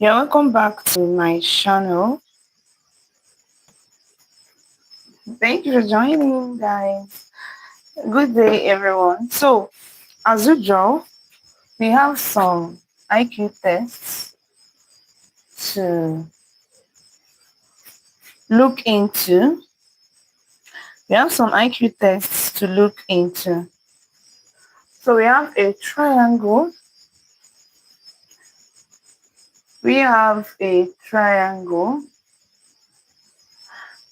You're welcome back to my channel. Thank you for joining, guys. Good day, everyone. So, as usual, we have some IQ tests to look into. We have some IQ tests to look into. So, we have a triangle. We have a triangle.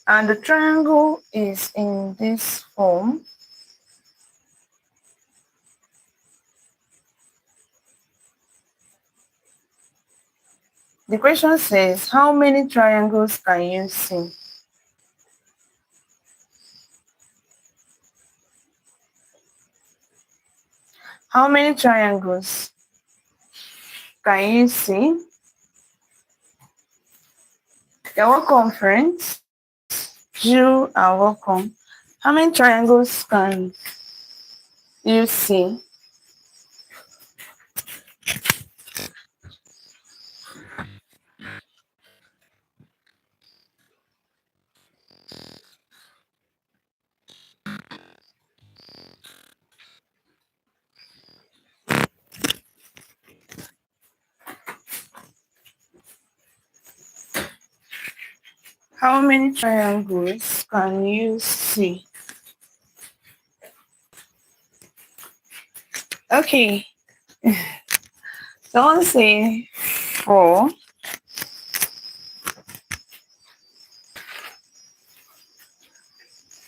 And the triangle is in this form. The question says, how many triangles can you see? How many triangles can you see? You're welcome, friends. You are welcome. How many triangles can you see? How many triangles can you see? Okay, someone say 4.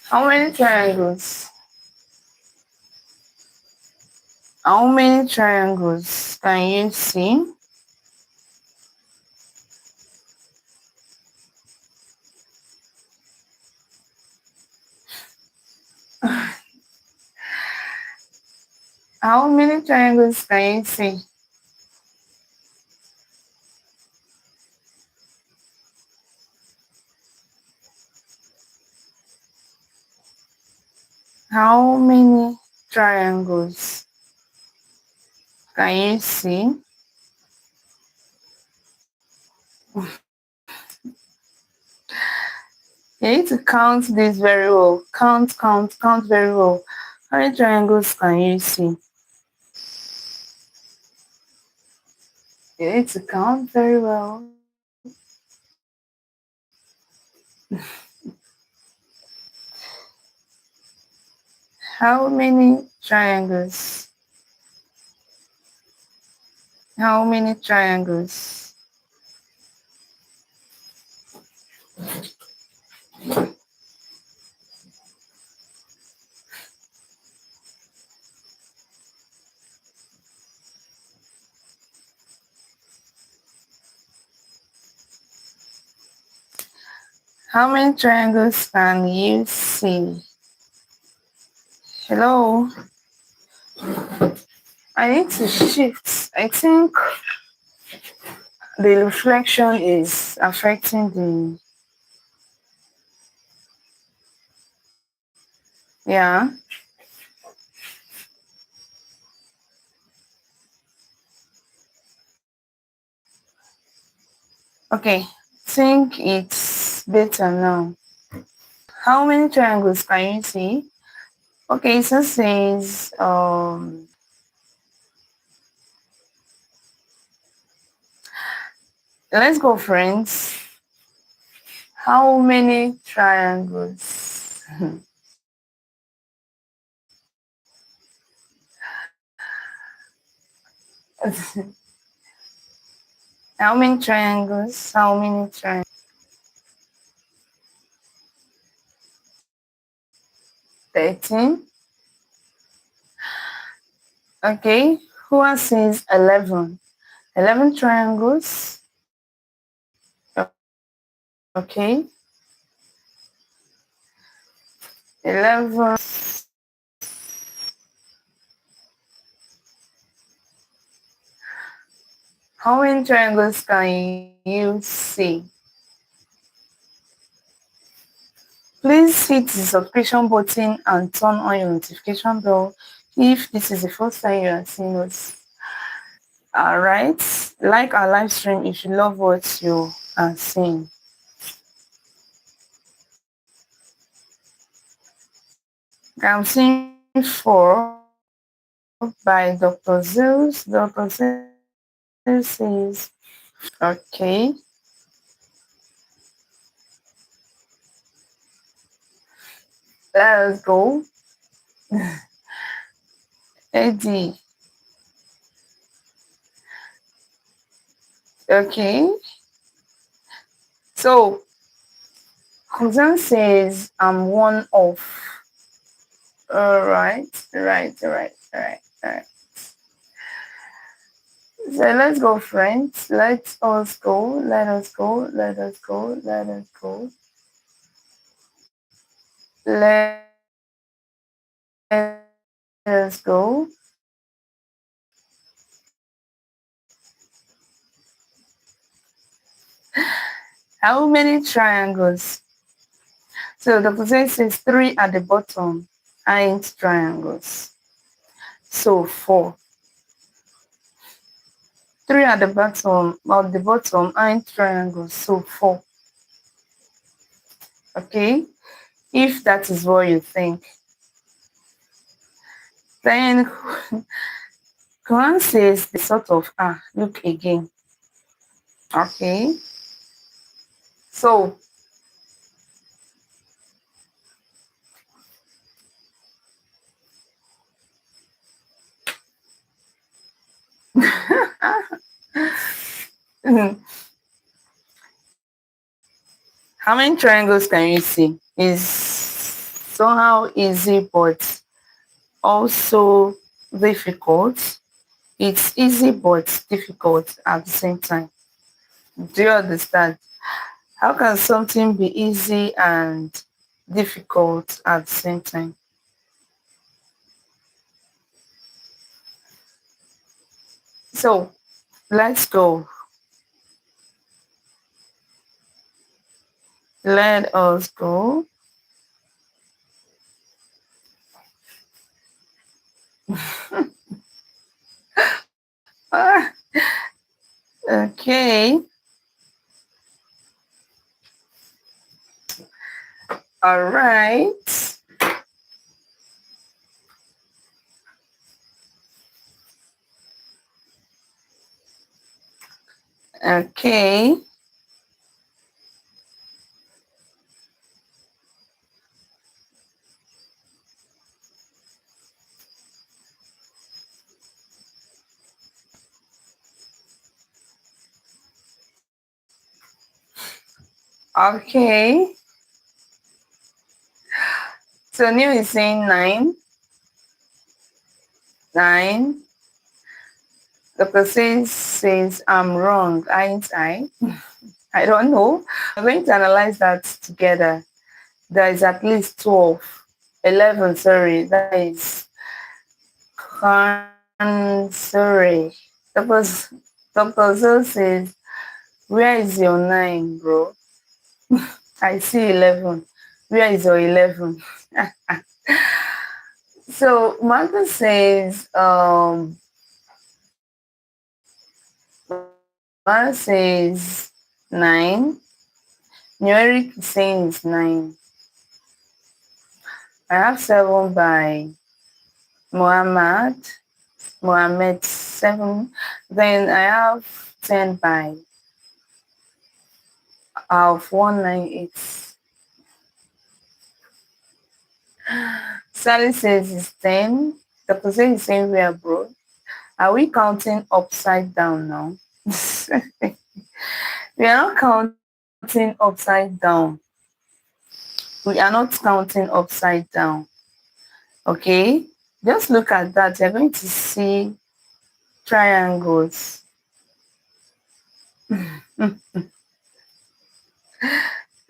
How many triangles? How many triangles can you see? How many triangles can you see? How many triangles can you see? You need to count this very well. Count very well. How many triangles can you see? You need to count very well. How many triangles? How many triangles? How many triangles can you see? Hello? I need to shift. I think the reflection is affecting the. Yeah. Okay. Think it's better now. How many triangles can you see? Okay, so says let's go, friends. How many triangles? How many triangles? How many triangles? 13. Okay. Who else says 11? 11 triangles. Okay. 11. How many triangles can you see? Please hit the subscription button and turn on your notification bell if this is the first time you are seeing us. All right. Like our live stream if you love what you are seeing. I'm seeing 4 by Dr. Zeus. Dr. Zeus says, okay. Let us go. Eddie. Okay. So, Cousin says I'm one of. All right. All right. So let's go, friends. Let us go. Let us go. Let us go. Let us go. Let us go. How many triangles? So the question says 3 at the bottom ain't triangles. So 4. 3 at the bottom ain't triangles. So 4. Okay. If that is what you think, then Quran says the sort of look again. Okay. So how many triangles can you see? Is somehow easy but also difficult. It's easy but difficult at the same time. Do you understand? How can something be easy and difficult at the same time? So let's go. Let us go. Ah, okay. All right. Okay. Okay. So Neil is saying 9. 9. Dr. says I'm wrong, ain't I? I don't know. We're going to analyze that together. There is at least 12. 11, sorry. That is sorry. Dr. Dr. Zil says, where is your 9, bro? I see 11. Where is your 11? So Martha says, Martha says 9. Numeric is saying is 9. I have 7 by Mohammed. Mohammed 7. Then I have 10 by of 198. Sally says it's 10. Dr. Say is saying we are broad. Are we counting upside down now? We are not counting upside down. We are not counting upside down. Okay? Just look at that. You're going to see triangles.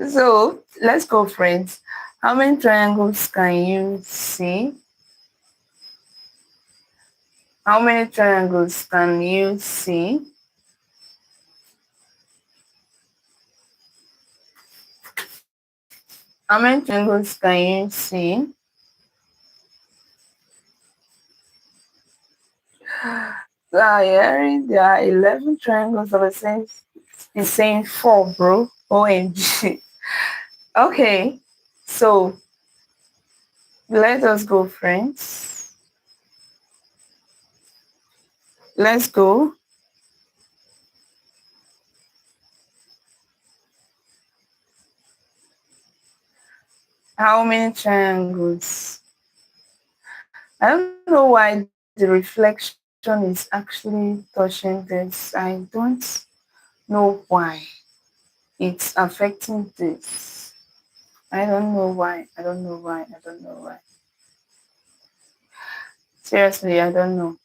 So let's go, friends. How many triangles can you see? How many triangles can you see? How many triangles can you see? Here there are 11 triangles of a sense. It's saying 4, bro. OMG. Okay, so let us go, friends. Let's go. How many triangles? I don't know why the reflection is actually touching this. I don't know why it's affecting this. I don't know why. I don't know why. I don't know why. Seriously, I don't know.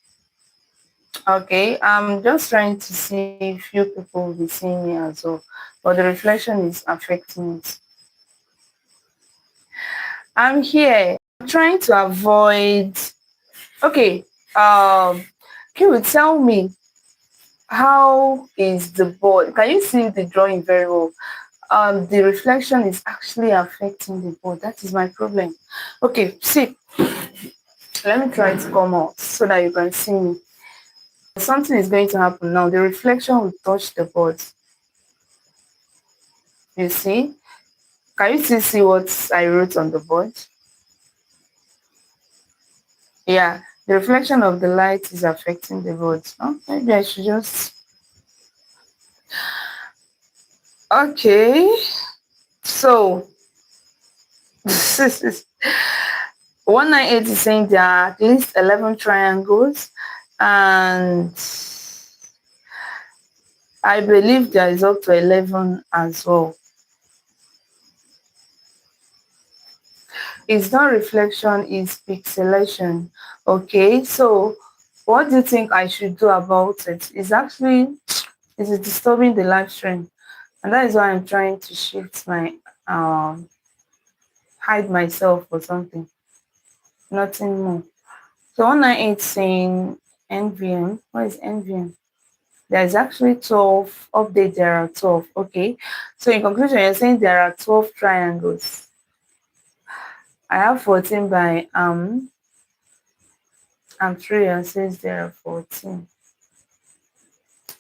Okay, I'm just trying to see if few people will be seeing me as well. But the reflection is affecting it. I'm here. I'm trying to avoid. Okay, can you tell me how is the board? Can you see the drawing very well? The reflection is actually affecting the board. That is my problem. Okay, see, let me try to come out so that you can see me. Something is going to happen now. The reflection will touch the board. You see? Can you still see what I wrote on the board? Yeah, the reflection of the light is affecting the board. Oh, maybe I should just. Okay, so 198 is saying there are at least 11 triangles, and I believe there is up to 11 as well. It's not reflection, it's pixelation. Okay, so what do you think I should do about it? It's actually it is disturbing the live stream, and that is why I'm trying to shift my hide myself or something. Nothing more. So 198 saying NVM. What is NVM? There's actually 12 update. There are 12. Okay. So in conclusion, you're saying there are 12 triangles. I have 14 by Amtria says there are 14.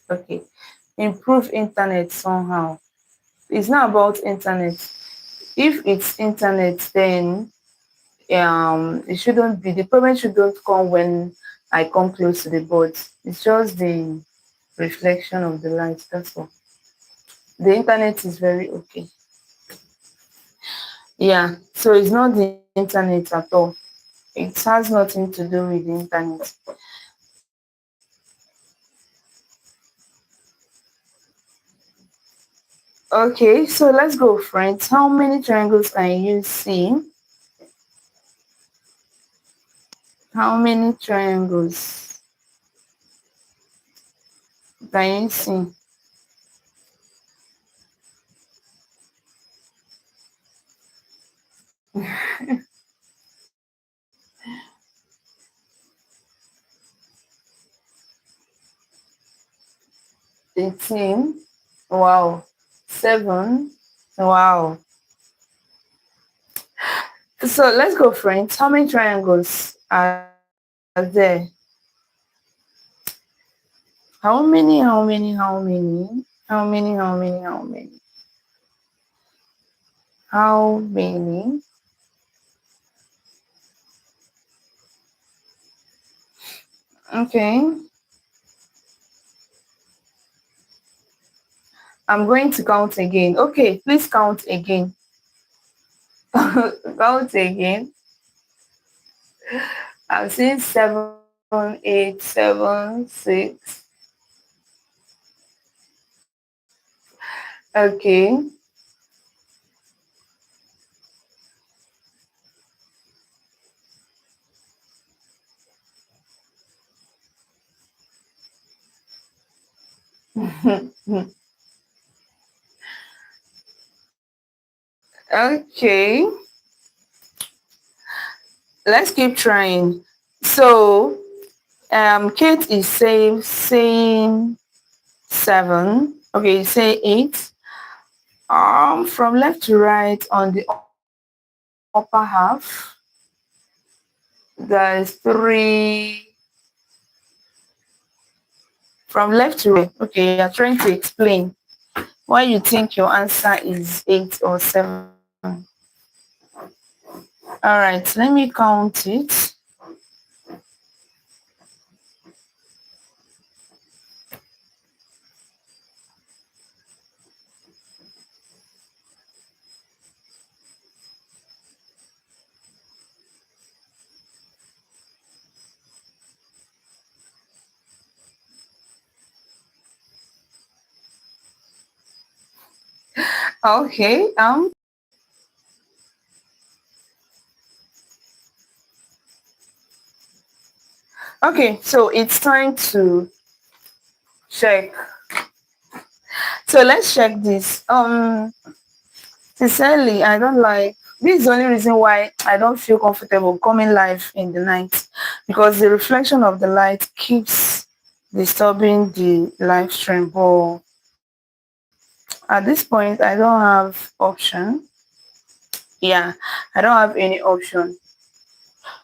Okay. Improve internet somehow. It's not about internet. If it's internet, then it shouldn't be, the problem shouldn't come when I come close to the board. It's just the reflection of the light. That's all. The internet is very okay. Yeah. So it's not the internet at all. It has nothing to do with the internet. Okay, so let's go, friends. How many triangles can you see? How many triangles can you see? 18. Wow. 7. Wow. So let's go, friends. How many triangles are there? How many? How many? Okay. I'm going to count again. Okay, please count again. Count again. I'm seeing 7, 8, 7, 6. Okay. Okay. Let's keep trying. So Kate is saying 7. Okay, say 8. From left to right on the upper half, there's 3 From left to right. Okay, you're trying to explain why you think your answer is 8 or 7. All right, let me count it. Okay. Okay, so it's time to check. So let's check this. Sincerely, I don't like this is the only reason why I don't feel comfortable coming live in the night, because the reflection of the light keeps disturbing the live stream. But at this point, I don't have option. Yeah, I don't have any option.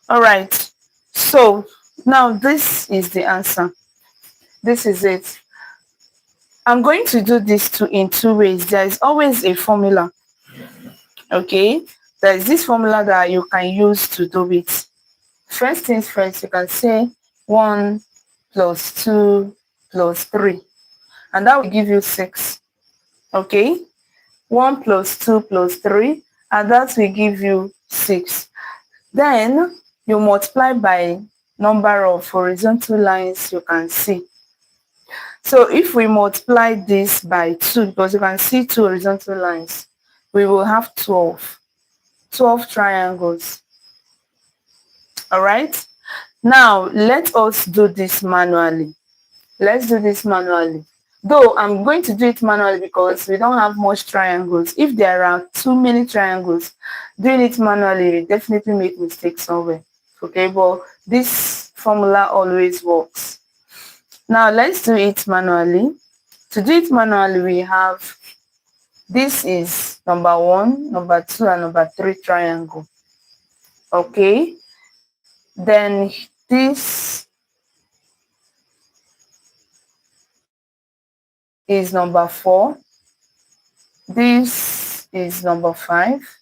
All right. So now this is the answer. This is it. I'm going to do this in two ways. There is always a formula. Okay, there is this formula that you can use to do it. First things first, you can say 1 plus 2 plus 3, and that will give you 6. Okay, 1 plus 2 plus 3, and that will give you 6. Then you multiply by number of horizontal lines you can see. So if we multiply this by 2, because you can see 2 horizontal lines, we will have 12 triangles. All right. Now let us do this manually. Let's do this manually. Though I'm going to do it manually because we don't have much triangles. If there are too many triangles, doing it manually will definitely make mistakes somewhere. Okay, but this formula always works. Now let's do it manually. To do it manually, we have this is number 1, number 2, and number 3 triangle. Okay, then this is number 4. This is number 5.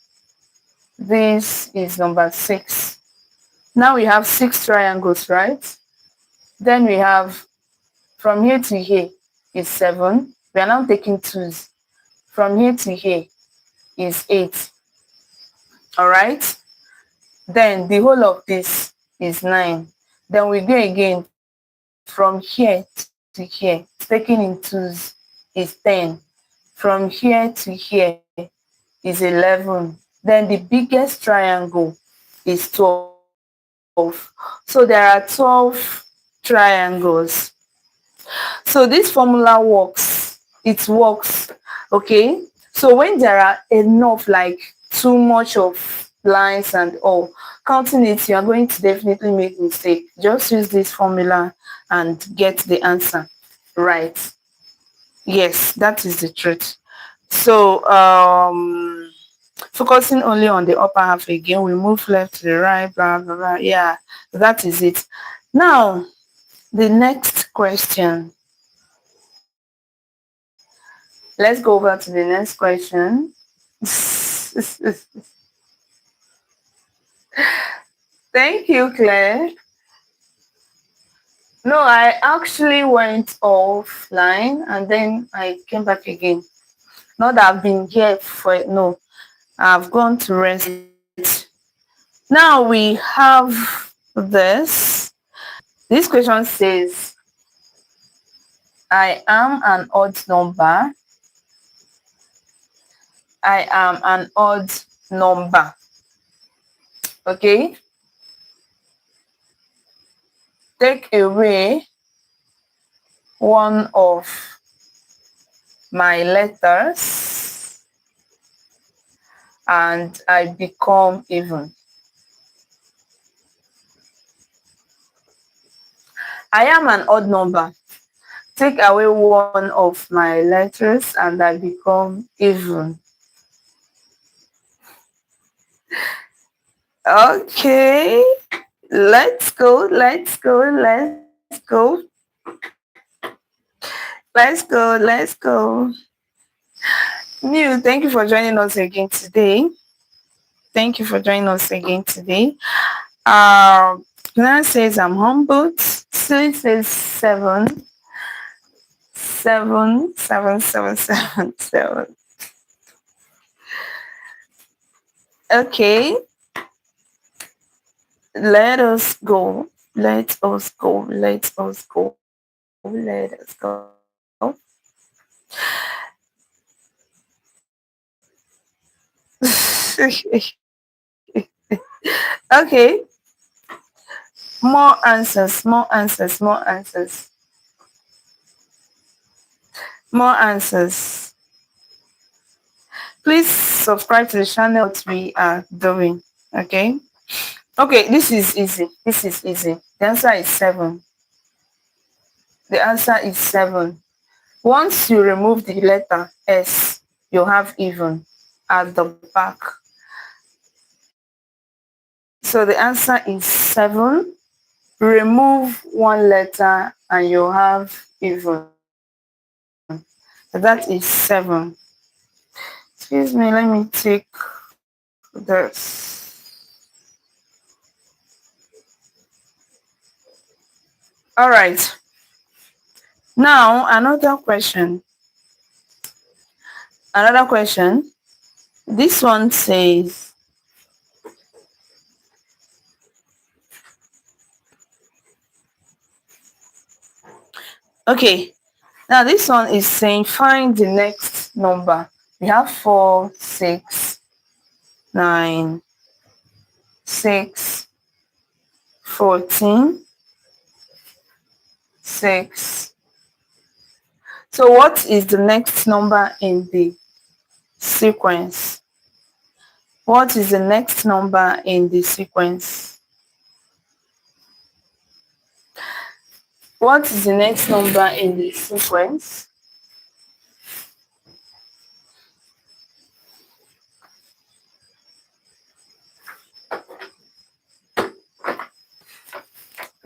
This is number 6. Now we have 6 triangles, right? Then we have from here to here is 7. We are now taking twos. From here to here is 8. All right. Then the whole of this is 9. Then we go again from here to here, taking in twos is 10. From here to here is 11. Then the biggest triangle is 12. So there are 12 triangles. So this formula it works. Okay. So when there are enough, like too much of lines and all, counting it, you are going to definitely make mistake. Just use this formula and get the answer right. Yes, that is the truth. So focusing only on the upper half again, we move left to the right, blah blah blah. Yeah, that is it. Now the next question. Let's go over to the next question. Thank you, Claire. No, I actually went offline and then I came back again. Not that I've been here for no, I've gone to rest. Now we have this. This question says, I am an odd number. I am an odd number. Okay. Take away one of my letters and I become even. I am an odd number. Take away one of my letters and I become even. Okay, let's go. Let's go. Let's go. Neil, thank you for joining us again today. Thank you for joining us again today. Clara says I'm humbled. Silly says seven. Okay, let us go. Let us go. Let us go. Let us go. Okay, more answers, more answers, more answers, more answers. Please subscribe to the channel what we are doing. Okay. Okay, this is easy. This is easy. The answer is 7. The answer is 7. Once you remove the letter S, you have even at the back. So the answer is 7. Remove one letter and you have even. So that is 7. Excuse me, let me take this. All right. Now, another question. Another question. This one says, okay, now this one is saying find the next number. We have 4, 6, 9, 6, 14, 6. So what is the next number in the sequence? What is the next number in the sequence? What is the next number in the sequence?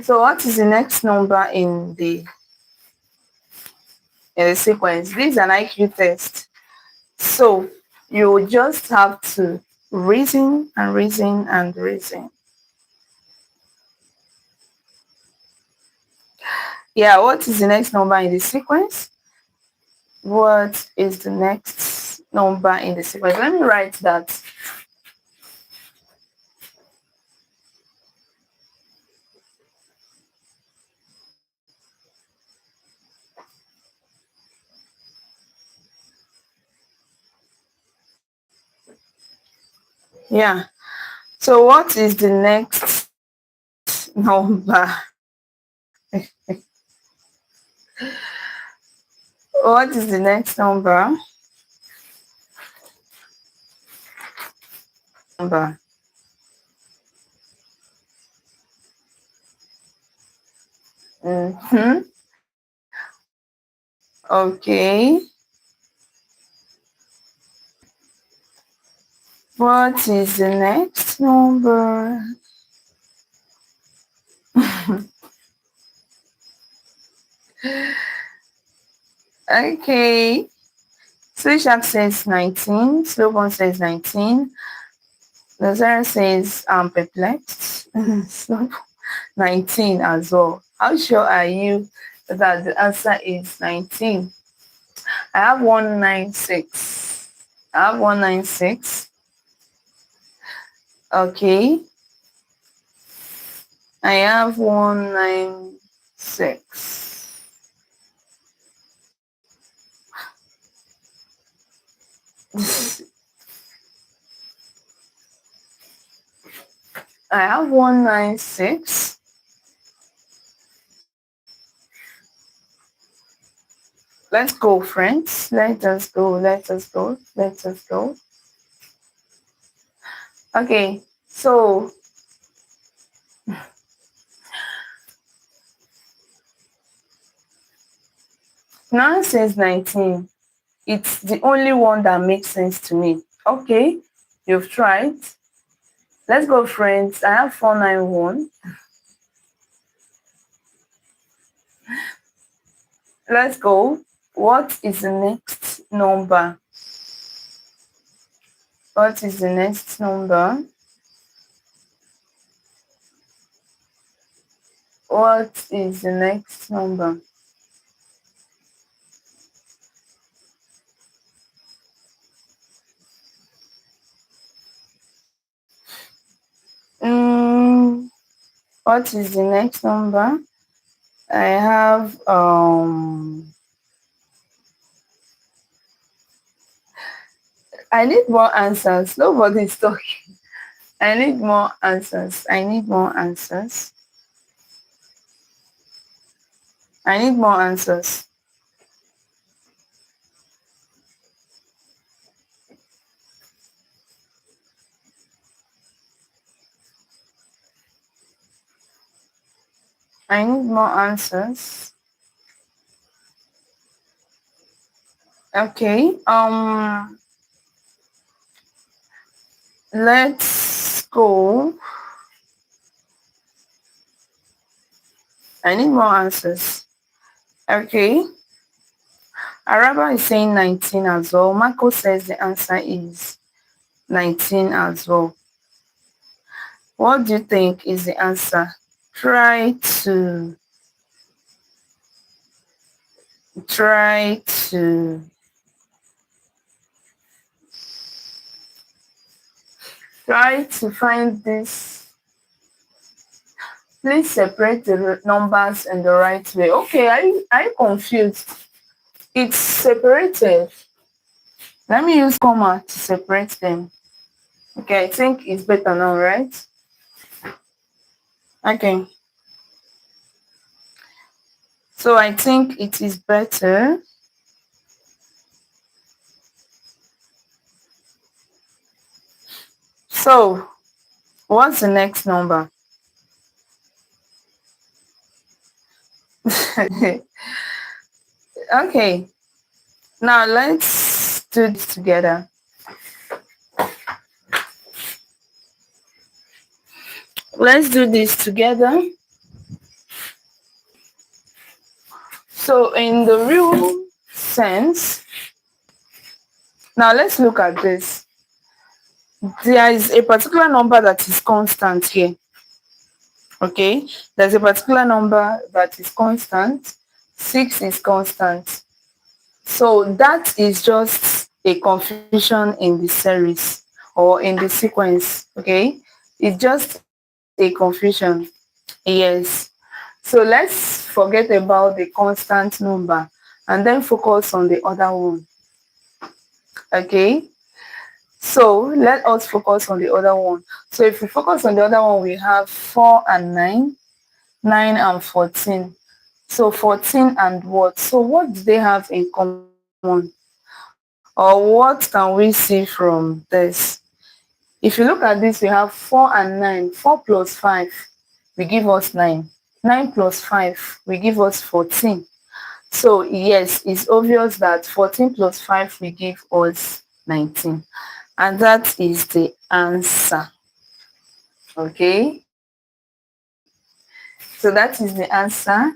So what is the next number in the sequence? This is an IQ test. So you just have to reason and reason and reason. Yeah, what is the next number in the sequence? What is the next number in the sequence? Let me write that. Yeah. So what is the next number? What is the next number? Number. Mm-hmm. Okay. What is the next number? Okay. Sweet says 19. Slowborn says 19. Lazarus says I'm perplexed. So 19 as well. How sure are you that the answer is 19? I have 196. I have 196. Okay. I have 196. I have 196. Let's go, friends. Let us go. Let us go. Let us go. Okay. So now says 19. It's the only one that makes sense to me. Okay. You've tried. Let's go, friends. I have 491. Let's go. What is the next number? What is the next number? What is the next number? Mm, what is the next number? I have I need more answers. Nobody is talking. I need more answers. I need more answers. I need more answers. I need more answers. Okay. Let's go. I need more answers. Okay. Araba is saying 19 as well. Marco says the answer is 19 as well. What do you think is the answer? Try to try to try to find this. Please separate the numbers in the right way. Okay, I confused. It's separated. Let me use comma to separate them. Okay, I think it's better now, right? Okay. So I think it is better. So what's the next number? Okay. Now let's do this together. Let's do this together. So in the real sense, now let's look at this. There is a particular number that is constant here. Okay, there's a particular number that is constant. 6 is constant. So that is just a confusion in the series or in the sequence. Okay, it's just a confusion. Yes. So let's forget about the constant number and then focus on the other one. Okay. So let us focus on the other one. So if we focus on the other one, we have 4 and 9, 9 and 14. So 14 and what? So what do they have in common? Or what can we see from this? If you look at this, we have 4 and 9. 4 plus 5 will give us 9. 9 plus 5 will give us 14. So yes, it's obvious that 14 plus 5 will give us 19. And that is the answer. Okay. So that is the answer.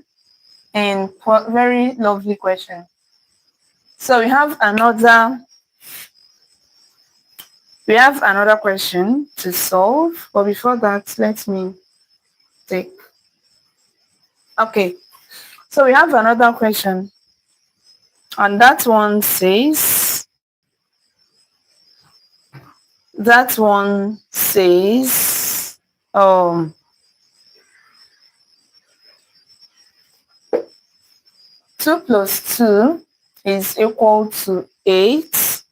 And very lovely question. So we have another question to solve. But before that, let me take. Okay. So we have another question. And that one says, 2 plus 2 is equal to 8.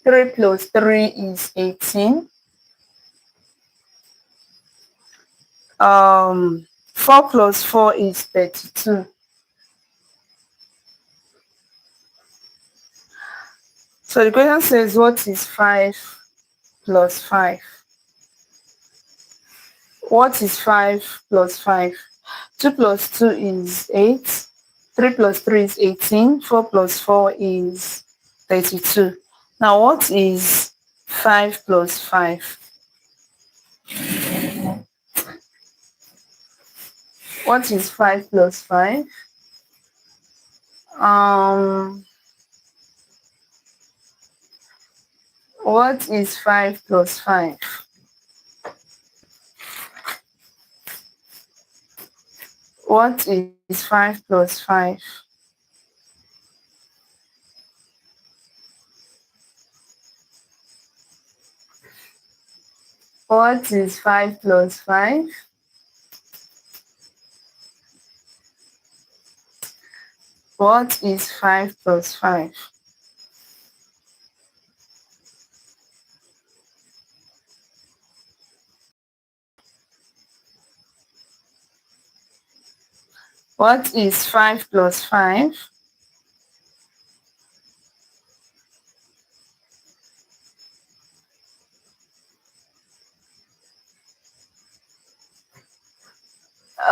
3 plus 3 is 18. 4 plus 4 is 32. So the question says, what is 5 plus 5? What is 5 plus 5? 2 plus 2 is 8. 3 plus 3 is 18. 4 plus 4 is 32. Now, what is 5 plus 5? What is 5 plus 5? Um, what is 5 plus 5? What is 5 plus 5? What is 5 plus 5? What is 5 plus 5? What is 5 plus 5?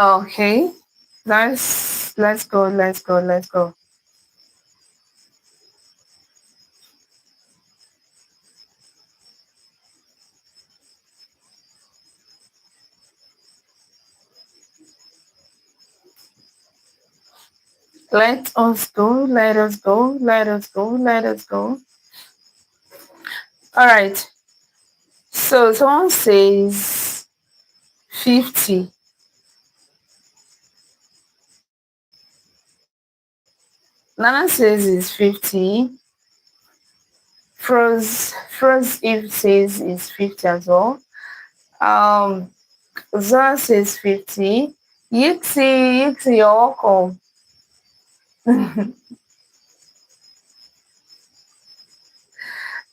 Okay. Let's go, let's go, let's go. Let us go, let us go, let us go, let us go. All right. So someone says 50. Nana says it's 50. Froze Eve says it's 50 as well. Um, Zara says 50. Yixi, you're welcome.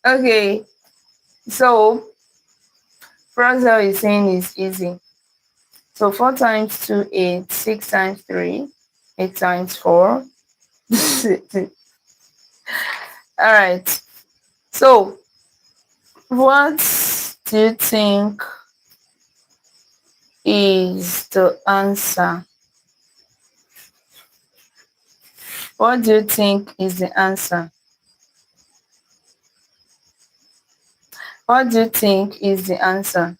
Okay, so Froze is saying it's easy. So 4 times 2, 8, 6 times 3, 8 times 4. All right. So what do you think is the answer? What do you think is the answer? What do you think is the answer?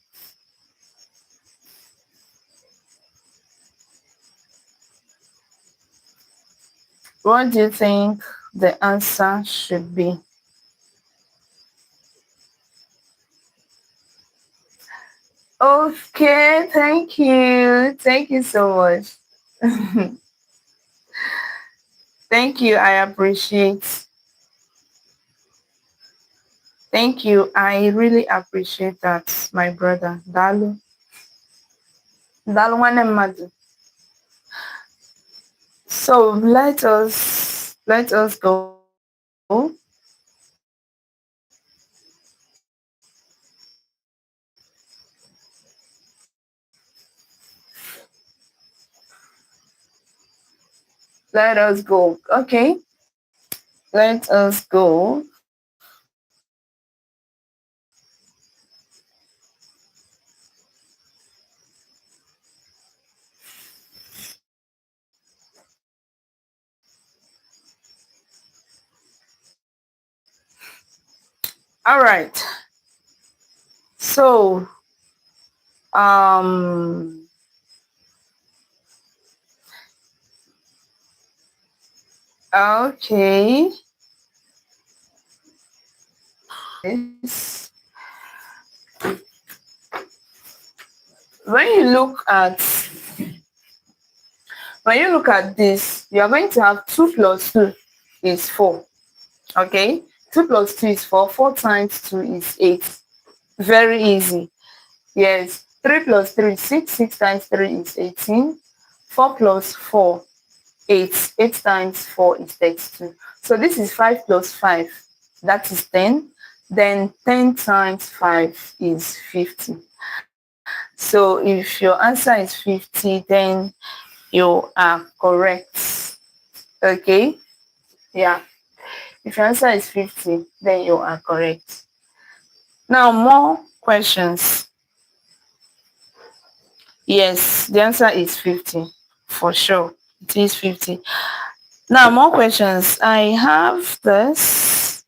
What do you think the answer should be? Okay, thank you. Thank you so much. Thank you. I appreciate. Thank you. I really appreciate that, my brother. Dalu. Dalu nwanne mmadụ. So let us go. Let us go. Okay. Let us go. All right. So um okay. This when you look at this, you are going to have 2 plus 2 is 4. Okay, 2 plus 2 is 4. 4 times 2 is 8. Very easy. Yes. 3 plus 3 is 6. 6 times 3 is 18. 4 plus 4, 8. 8 times 4 is 32. So this is 5 plus 5. That is 10. Then 10 times 5 is 50. So if your answer is 50, then you are correct. Okay? Yeah. If your answer is 50, then you are correct. Now, more questions. Yes, the answer is 50. For sure. It is 50. Now, more questions. I have this.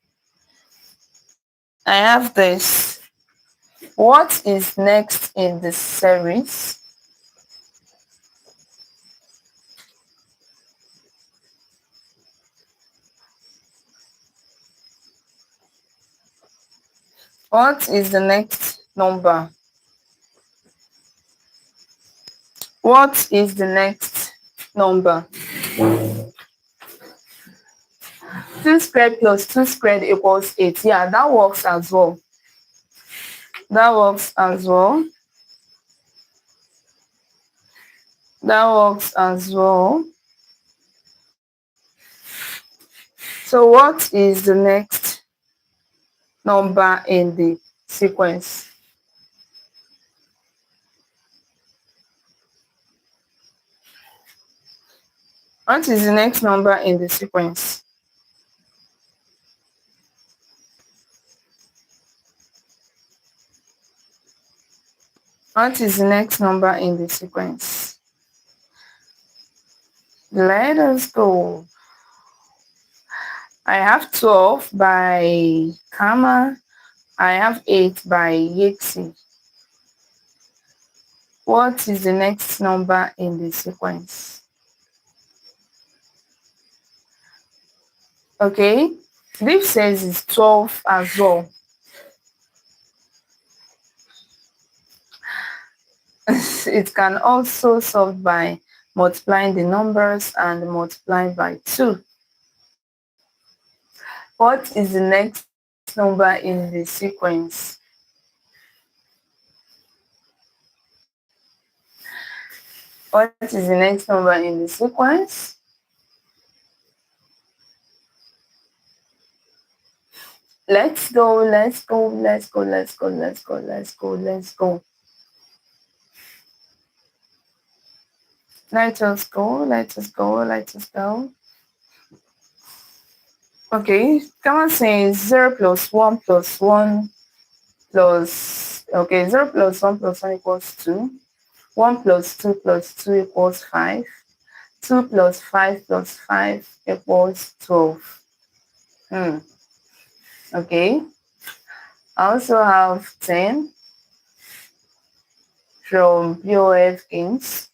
What is next in the series? What is the next number? What is the next number? 2 squared plus 2 squared equals 8. Yeah, that works as well. That works as well. That works as well. So what is the next number in the sequence? What is the next number in the sequence? What is the next number in the sequence? Let us go. I have 12 by Kama. I have 8 by Yexi. What is the next number in the sequence? Okay, Liv says it's 12 as well. It can also solve by multiplying the numbers and multiplying by 2. What is the next number in the sequence? What is the next number in the sequence? Let's go, let's go, let's go, let's go, let's go, let's go, let's go. Let us go, let us go, let us go. Okay, come on, say 0 plus 1 plus 1 plus, okay, 0 plus 1 plus 1 equals 2. 1 plus 2 equals 5. 2 plus 5 plus 5 equals 12. Okay. I also have 10 from BOF Games.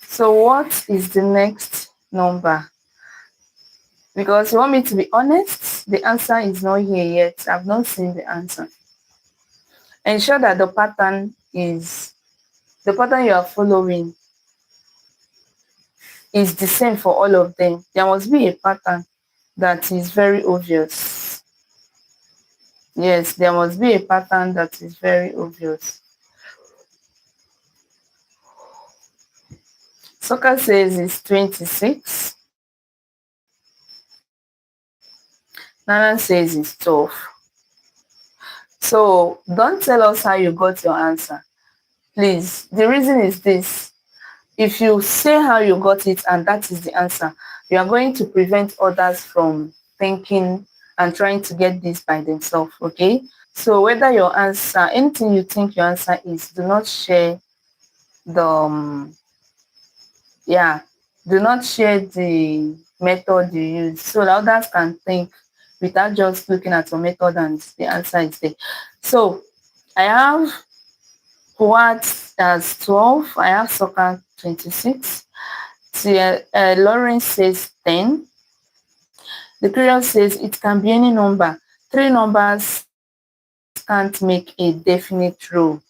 So what is the next number? Because you want me to be honest, the answer is not here yet. I've not seen the answer. Ensure that the pattern you are following is the same for all of them. There must be a pattern that is very obvious. Yes, there must be a pattern that is very obvious. Soccer says it's 26. Nana says it's 12. So don't tell us how you got your answer. Please, the reason is this. If you say how you got it and that is the answer, you are going to prevent others from thinking and trying to get this by themselves, okay? So whether your answer, anything you think your answer is, do not share the, do not share the method you use so that others can think without just looking at your method and the answer is there. So I have what as 12, I have soccer 26. Lawrence says 10. The curious says it can be any number. 3 numbers can't make a definite rule.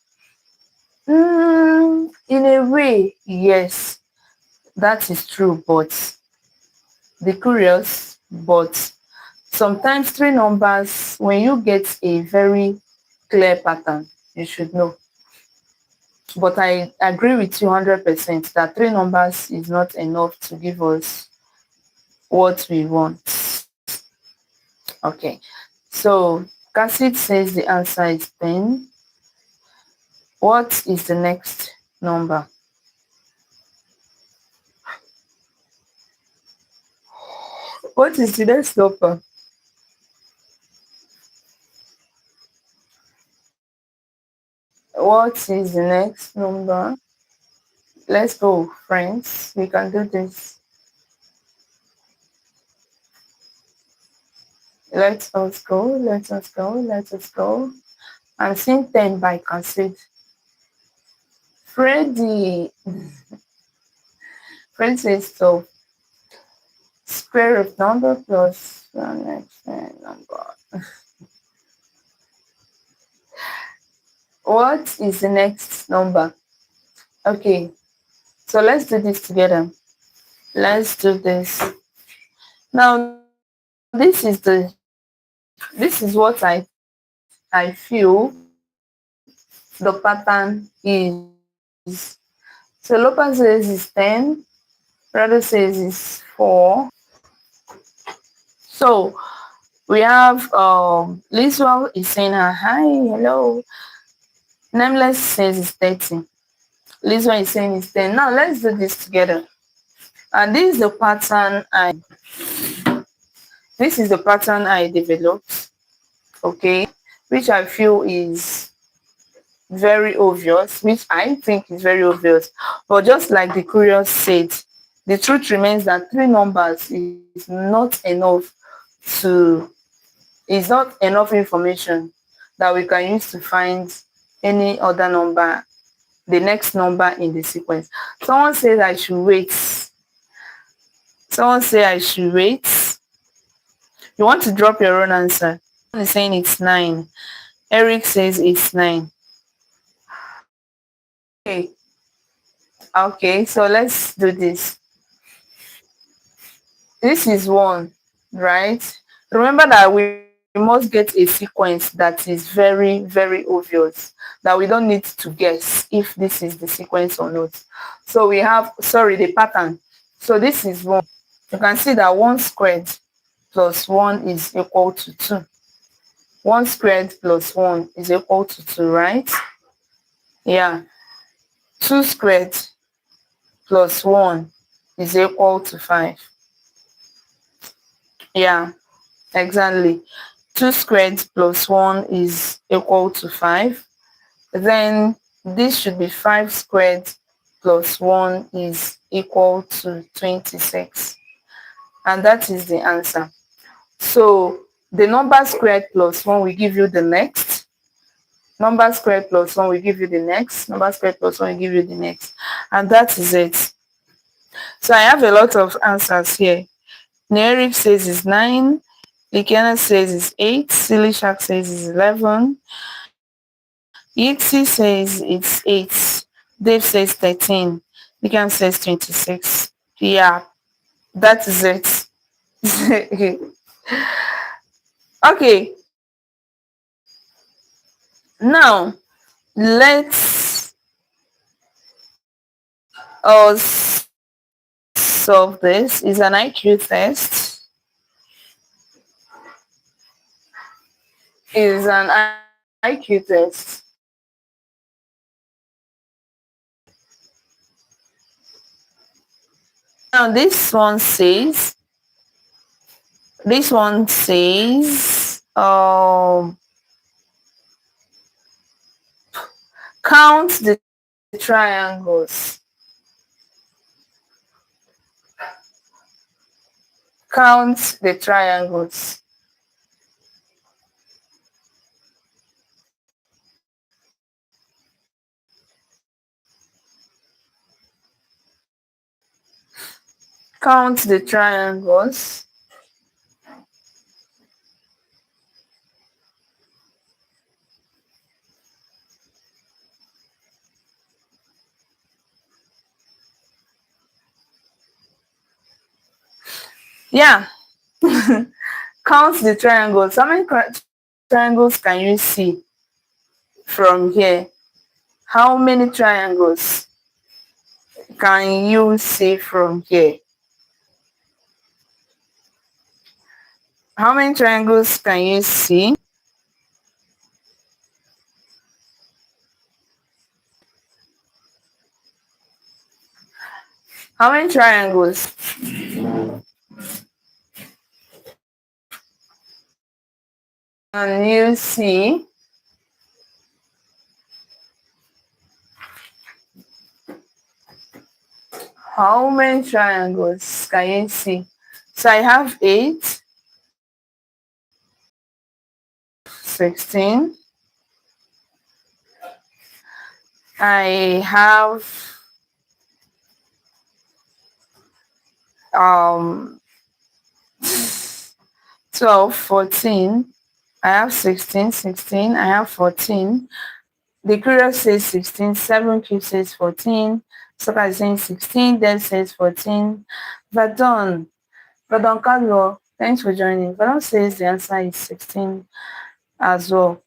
In a way, yes, that is true, but sometimes 3 numbers, when you get a very clear pattern, you should know. But I agree with you 100% that 3 numbers is not enough to give us what we want. Okay, so Cassid says the answer is 10. What is the next number? What is the next number? What is the next number? Let's go, friends. We can do this. Let us go, let us go, let us go. I'm seeing 10 by Cassid. Freddy says so. Square root number plus the next number. What is the next number? Okay, so let's do this together. Let's do this. Now this is what I feel the pattern is. So Lopa says is 10, Rado says is 4. So we have Liswell is saying hi, hello. Nameless says it's 30. Liswell is saying it's 10. Now let's do this together. And this is the pattern I developed, okay, which I feel is very obvious, which I think is very obvious. But just like the curious said, the truth remains that three numbers to is not enough information that we can use to find any other number, the next number in the sequence. Someone says I should wait. Someone say I should wait. You want to drop your own answer. Someone is saying it's 9. Eric says it's 9. Okay. Okay, so let's do this. This is 1, right? Remember that we must get a sequence that is very, very obvious, that we don't need to guess if this is the sequence or not. So we have, the pattern. So this is 1. You can see that 1 squared plus 1 is equal to 2. 1 squared plus 1 is equal to 2, right? Yeah. 2 squared plus 1 is equal to 5. Yeah, exactly. 2 squared plus 1 is equal to 5. Then this should be 5 squared plus 1 is equal to 26. And that is the answer. So the number squared plus 1 will give you the next. Number squared plus 1 will give you the next. Number squared plus 1 will give you the next. And that is it. So I have a lot of answers here. Nerif says it's 9. Likiana says it's 8. Silly Shark says it's 11. Yixi says it's 8. Dave says 13. Likiana says 26. Yeah, that is it. Okay. Now, let's solve this. It's an IQ test. It's an IQ test. Now this one says count the triangles. Count the triangles. Count the triangles. Yeah. Count the triangles. How many triangles can you see from here? How many triangles can you see from here? How many triangles can you see? How many triangles? Can you see? How many triangles can you see? So I have 8, 16. I have 12, 14. I have 16, 16. I have 14. The courier says 16. 7Q says 14. Soccer is saying 16. Dev says 14. Verdun. Verdun Carlo, thanks for joining. Verdun says the answer is 16 as well.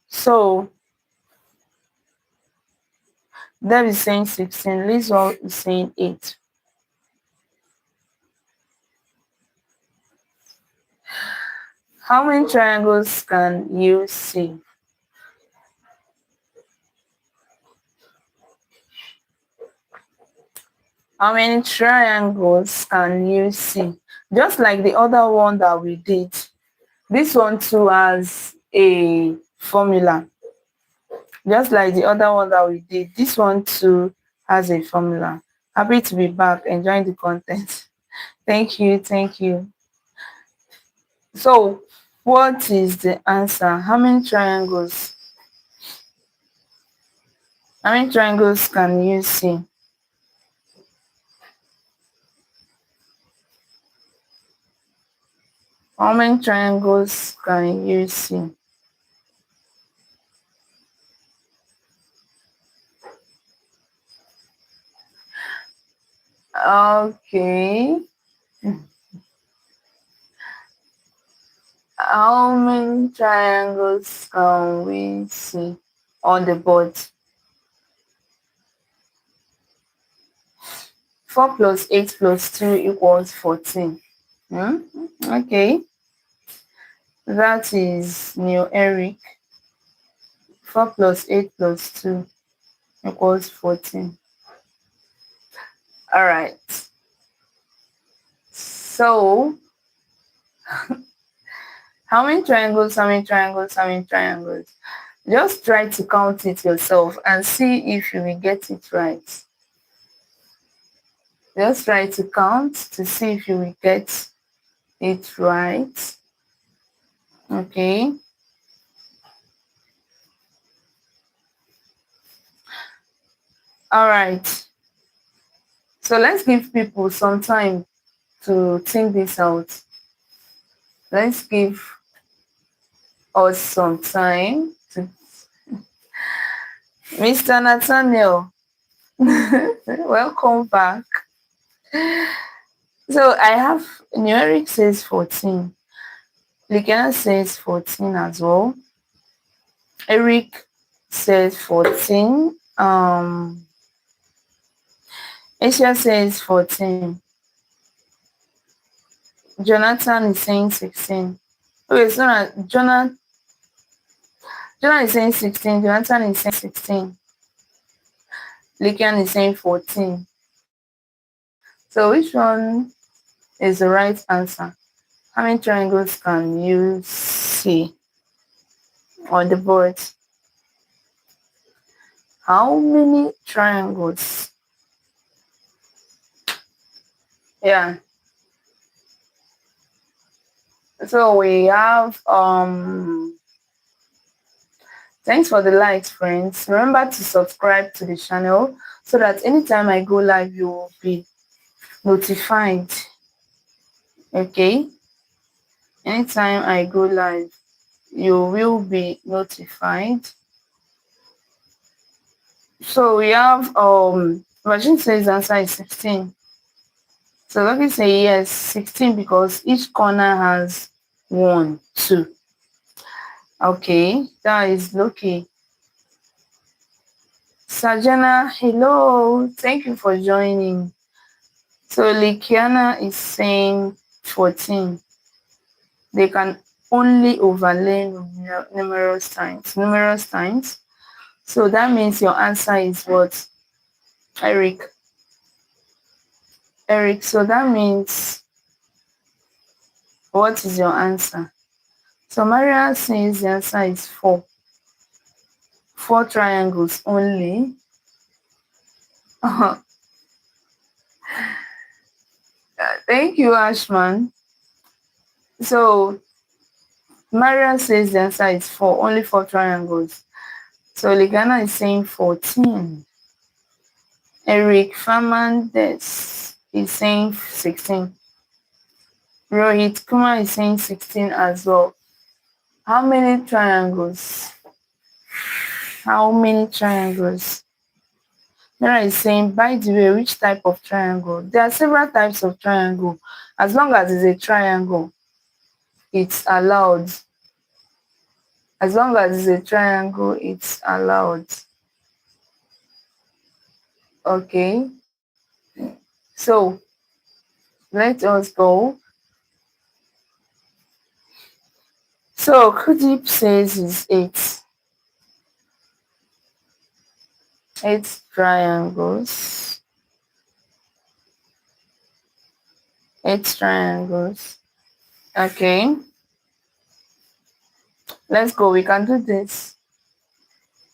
So, Dev is saying 16. Lizzo is saying 8. How many triangles can you see? How many triangles can you see? Just like the other one that we did, this one too has a formula. Just like the other one that we did, this one too has a formula. Happy to be back, enjoying the content. Thank you, thank you. So, what is the answer? How many triangles? How many triangles can you see? How many triangles can you see? Okay. How many triangles can we see on the board? 4 plus 8 plus 2 equals 14. Okay. That is New Eric. 4 plus 8 plus 2 equals 14. All right. So, how many triangles, how many triangles, how many triangles? Just try to count it yourself and see if you will get it right. Just try to count to see if you will get it right. Okay. All right. So let's give people some time to think this out. Let's give us some time to Mr. Nathaniel. Welcome back. So I have Numeric says 14. Likena says 14 as well. Eric says 14. Asia says 14. Jonathan is saying 16. Okay, so Jonathan is saying 16. Jonathan is saying 16. Likian is saying 14. So which one is the right answer? How many triangles can you see on the board? How many triangles? Yeah. So we have thanks for the likes, friends. Remember to subscribe to the channel so that anytime I go live you will be notified. Okay? Anytime I go live you will be notified. So we have Virgin says the answer is 16. So let me say yes, 16 because each corner has 1, 2. Okay, that is Loki. Sajana, hello, thank you for joining. So Likiana is saying 14. They can only overlay numerous times. So that means your answer is what? Eric, so that means what is your answer? So Maria says the answer is 4. 4 triangles only. Thank you, Ashman. So Maria says the answer is 4, only 4 triangles. So Ligana is saying 14. Eric Fernandez is saying 16. Rohit Kumar is saying 16 as well. How many triangles? How many triangles? Mira is saying, by the way, which type of triangle? There are several types of triangle. As long as it's a triangle, it's allowed. As long as it's a triangle, it's allowed. Okay. So let us go. So Kudip says it's eight. Eight triangles. Eight triangles. Okay. Let's go. We can do this.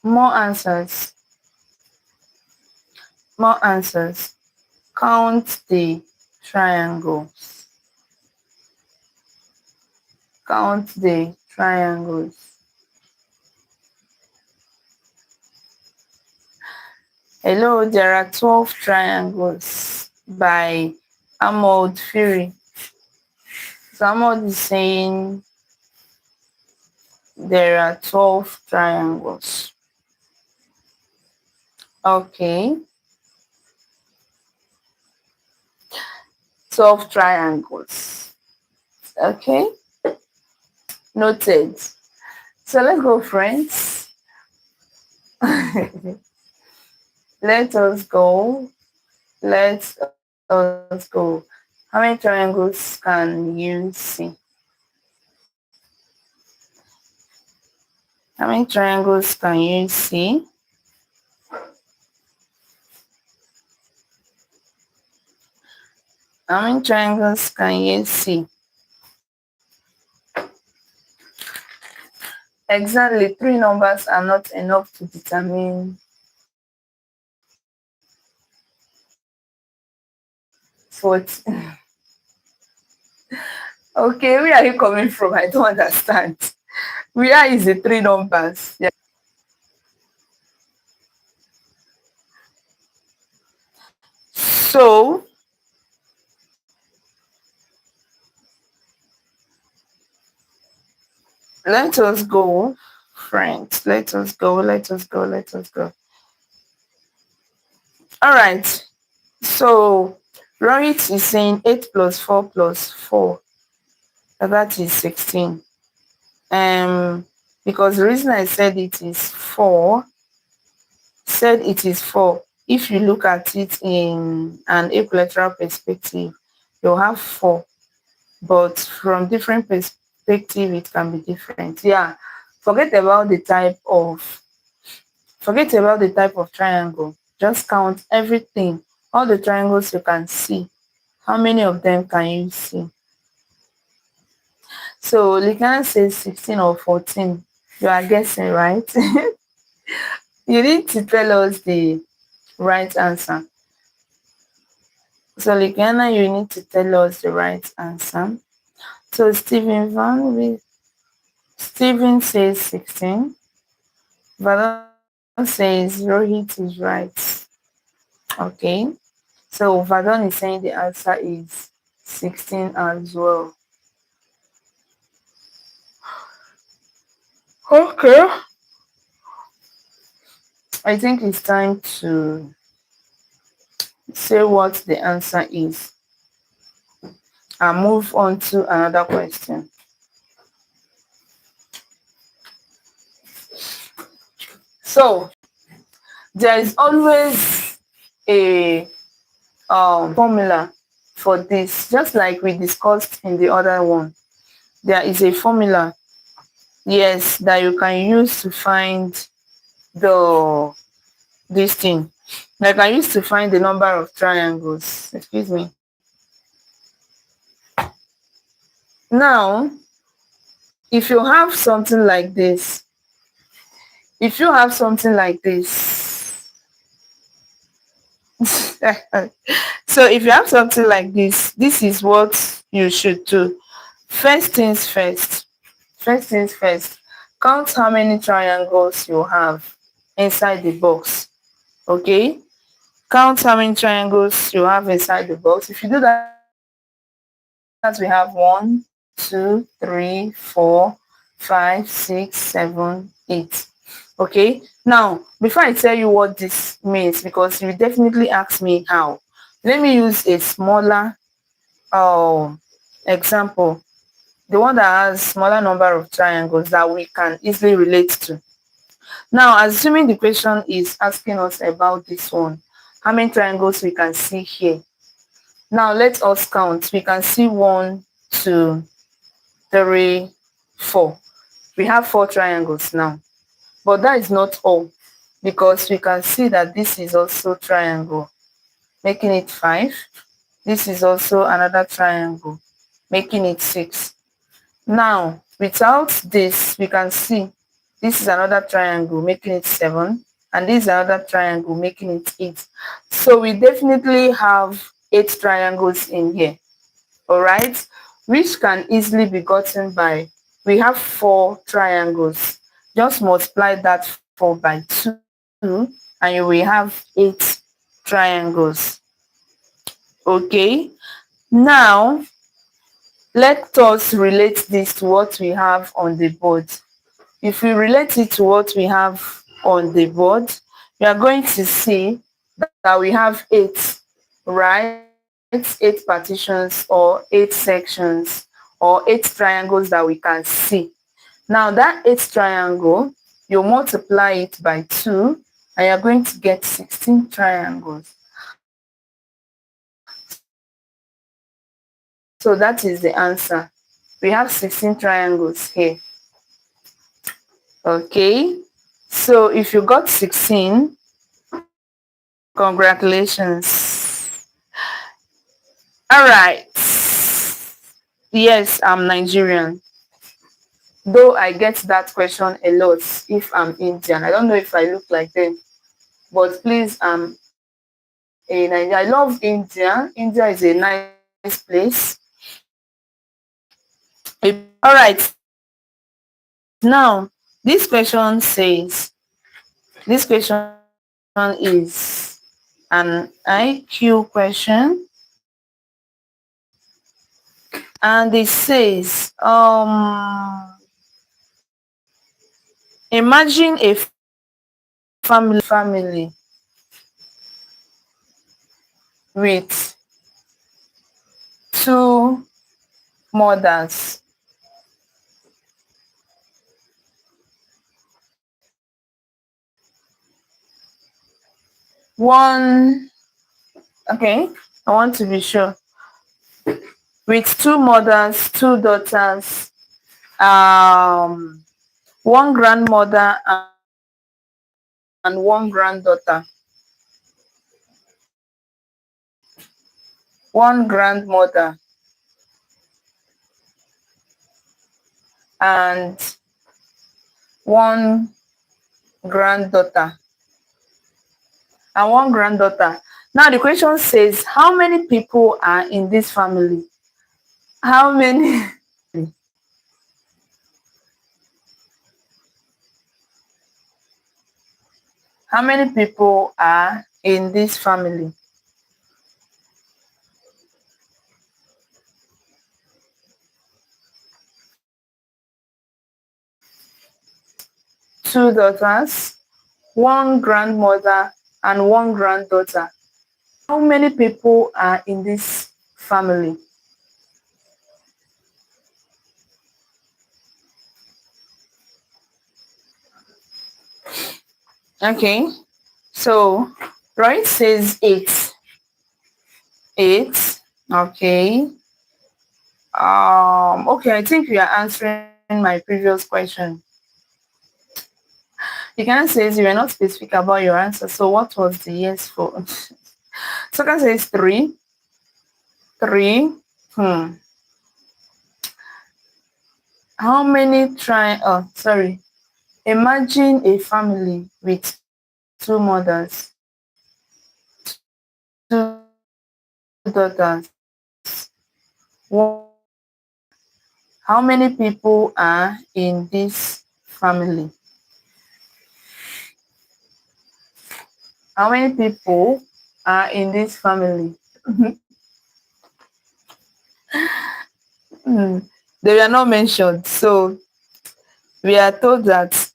More answers. More answers. Count the triangles. Count the triangles. Hello, there are 12 triangles by Ahmad Fury. So Ahmad is saying there are 12 triangles. Okay. 12 triangles. Okay. Noted. So let's go, friends. Let us go. Let us go. How many triangles can you see? How many triangles can you see? How many triangles can you see? Exactly, three numbers are not enough to determine 40. Okay, where are you coming from? I don't understand. Where is the three numbers? Yeah. So let us go, friends. Let us go. Let us go. Let us go. All right. So Rohit is saying 8 plus 4 plus 4. That is 16. Because the reason I said it is 4, if you look at it in an equilateral perspective, you'll have 4. But from different perspective, it can be different. Yeah. Forget about the type of triangle. Just count everything. All the triangles you can see. How many of them can you see? So Likana says 16 or 14. You are guessing, right? You need to tell us the right answer. So Likana, you need to tell us the right answer. So Steven says 16. Valon says Rohit is right. Okay. So Vadon is saying the answer is 16 as well. Okay. I think it's time to say what the answer is and move on to another question. So there is always a formula for this, just like we discussed in the other one. There is a formula, yes, that you can use to find this thing. Like I used to find the number of triangles. Excuse me. Now, if you have something like this, if you have something like this, so if you have something like this is what you should do. First things first. First things first. Count how many triangles you have inside the box. Okay? Count how many triangles you have inside the box. If you do that, we have 1, 2, 3, 4, 5, 6, 7, 8. Okay, now before I tell you what this means, because you definitely ask me how, let me use a smaller example, the one that has smaller number of triangles that we can easily relate to. Now, assuming the question is asking us about this one, how many triangles we can see here. Now let us count. We can see 1, 2, 3, 4. We have 4 triangles now, but that is not all, because we can see that this is also triangle, making it 5. This is also another triangle, making it 6. Now, without this, we can see this is another triangle, making it 7, and this is another triangle, making it 8. So we definitely have 8 triangles in here, all right, which can easily be gotten by, we have 4 triangles. Just multiply that 4 by 2, and you will have 8 triangles. Okay, now let us relate this to what we have on the board. If we relate it to what we have on the board, we are going to see that we have 8, right? 8 partitions or 8 sections or 8 triangles that we can see. Now that 8 triangle, you multiply it by 2 and you're going to get 16 triangles. So that is the answer. We have 16 triangles here. Okay, so if you got 16, congratulations. All right. Yes, I'm Nigerian. Though I get that question a lot if I'm Indian. I don't know if I look like them. But please, I'm a Nigerian. I love India. India is a nice place. All right. Now, this question is an IQ question, and it says, imagine a family with 2 mothers, one, okay, I want to be sure, with 2 mothers, 2 daughters, um, one grandmother and one granddaughter, one grandmother and one granddaughter and one granddaughter. Now the question says, how many people are in this family? How many? How many people are in this family? 2 daughters, one grandmother, and one granddaughter. How many people are in this family? Okay, so Roy says 8. 8. Okay. Okay, I think you are answering my previous question. The guy says you were not specific about your answer. So what was the yes for? Second says 3. 3. Hmm. How many try? Oh, sorry. Imagine a family with 2 mothers, 2 daughters, one grandmother. How many people are in this family? How many people are in this family? Hmm. They were not mentioned. So we are told that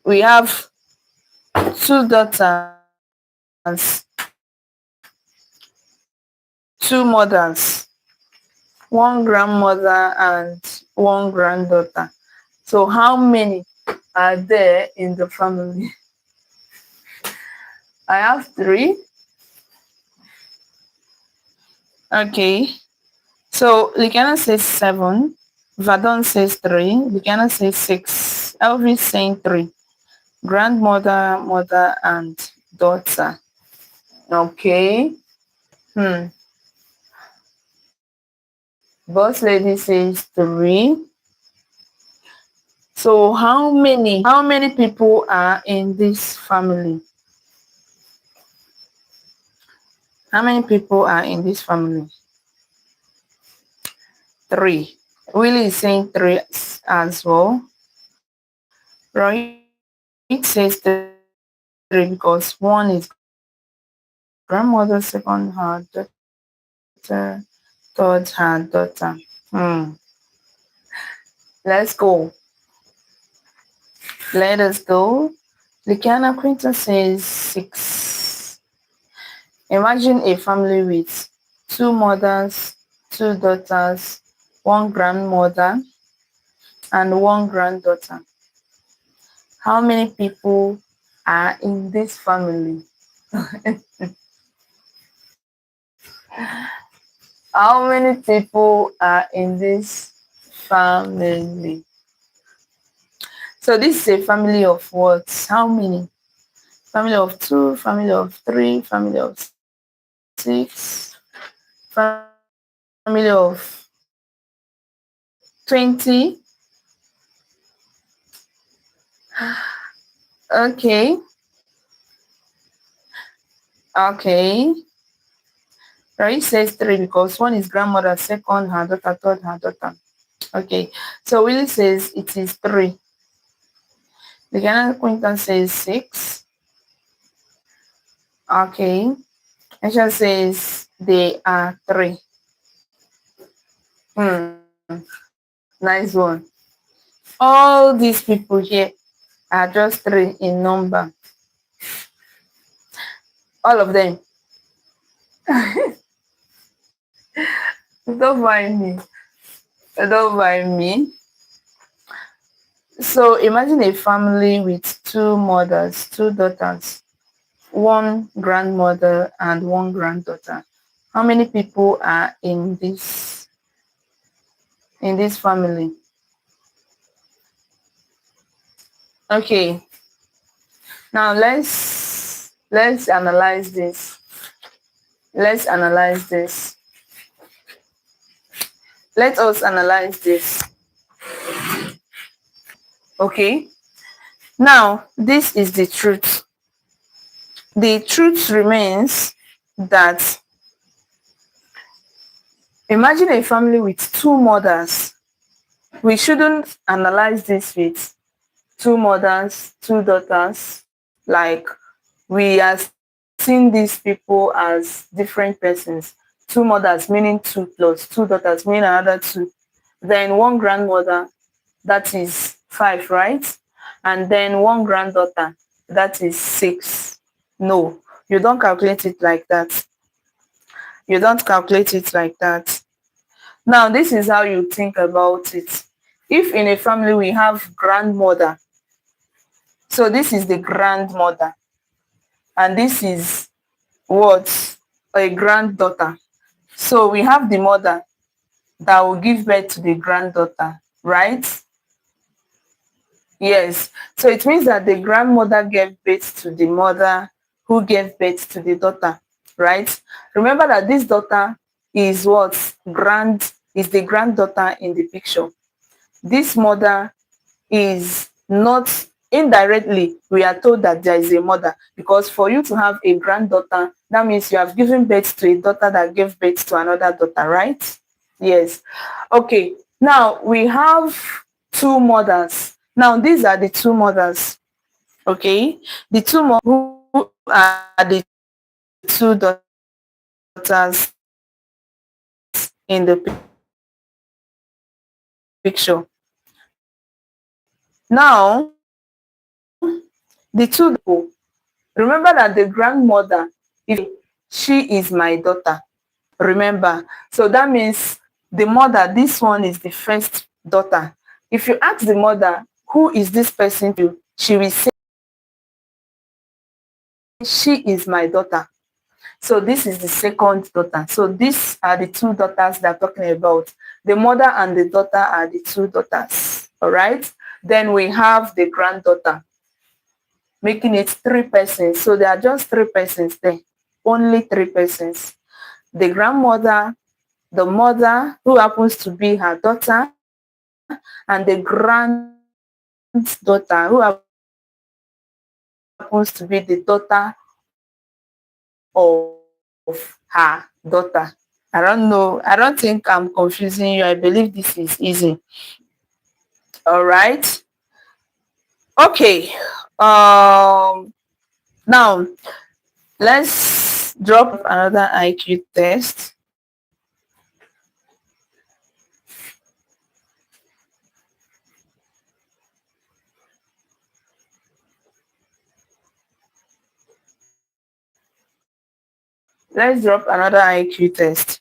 we have two daughters, two mothers, one grandmother and one granddaughter. So how many are there in the family? I have three. Okay. So Likana says seven. Vadon says three. Likana says six. Elvis saying three. Grandmother, mother, and daughter. Okay. Hmm. Boss lady says three. So how many people are in this family? How many people are in this family? Three. Willie is saying three as well. Rohit says three because one is grandmother, second her daughter, third her daughter. Let's go. Let us go. Likiana Quinta says six. Imagine a family with two mothers, two daughters, one grandmother, and one granddaughter. How many people are in this family? How many people are in this family? So this is a family of what? How many? Family of two, family of three, family of six, family of 20. Okay, okay. Rai says three because one is grandmother, second her daughter, third her daughter. Okay, so Willie says it is three. The Ghana Quinton says six. Okay, Aisha says they are three. Nice one. All these people here are just three in number. All of them. Don't mind me. Don't mind me. So imagine a family with two mothers, two daughters, one grandmother, and one granddaughter. How many people are in this family? Okay. Now let's analyze this. Let's analyze this. Let us analyze this. Okay. Now, this is the truth. The truth remains that imagine a family with two mothers. We shouldn't analyze this with two mothers, two daughters. Like we are seeing these people as different persons. Two mothers meaning two plus two daughters meaning another two. Then one grandmother, that is five, right? And then one granddaughter, that is six. No, you don't calculate it like that. You don't calculate it like that. Now, this is how you think about it. If in a family we have grandmother, so this is the grandmother, and this is what? A granddaughter. So we have the mother that will give birth to the granddaughter, right? Yes. So it means that the grandmother gave birth to the mother who gave birth to the daughter, right? Remember that this daughter is what? Is the granddaughter in the picture. This mother is not indirectly, we are told that there is a mother, because for you to have a granddaughter, that means you have given birth to a daughter that gave birth to another daughter, right? Yes. Okay. Now we have two mothers. Now these are the two mothers. Okay. The two mothers, who are the two daughters in the picture. picture. Now, the two people, remember that the grandmother, if she is my daughter, remember. So that means the mother, this one is the first daughter. If you ask the mother, who is this person to you? She will say, she is my daughter. So this is the second daughter. So these are the two daughters they're talking about. The mother and the daughter are the two daughters. All right. Then we have the granddaughter, making it three persons. So there are just three persons there. Only three persons. The grandmother, the mother, who happens to be her daughter, and the granddaughter, who happens to be the daughter of her daughter. I don't think I'm confusing you. I believe this is easy. All right. Okay. Now let's drop another IQ test. Let's drop another IQ test.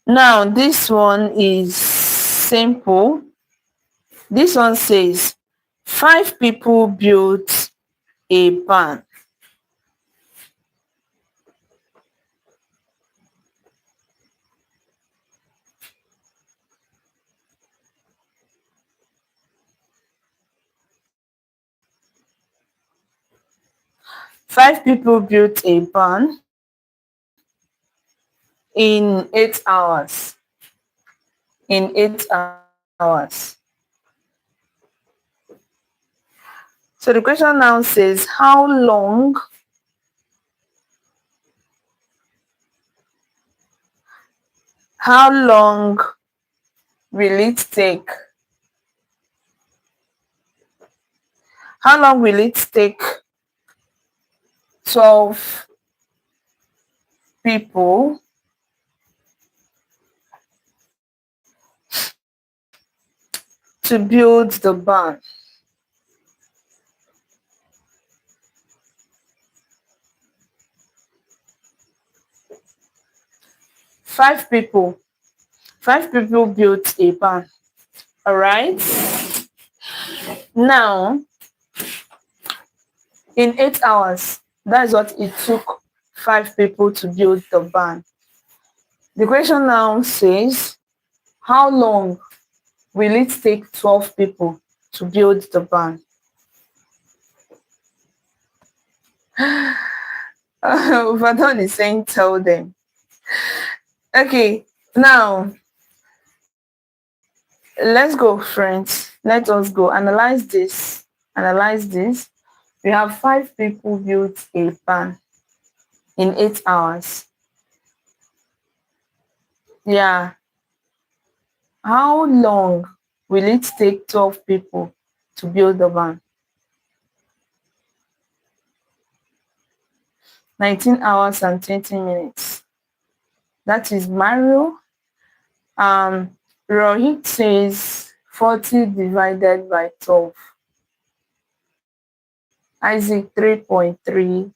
Now this one is simple. This one says five people built a barn. Five people built a barn in 8 hours. In 8 hours. So the question now says, how long will it take? How long will it take 12 people to build the barn? Five people. Five people built a barn. All right. Now, in 8 hours, that's what it took five people to build the barn. The question now says, how long will it take 12 people to build the barn? Vadon is saying, tell them. Okay, now let's go, friends. Let us go. Analyze this. Analyze this. We have five people built a barn in 8 hours. Yeah. How long will it take 12 people to build the barn? 19 hours and 20 minutes. That is Mario. Rohit says 40 divided by 12. Isaac 3.3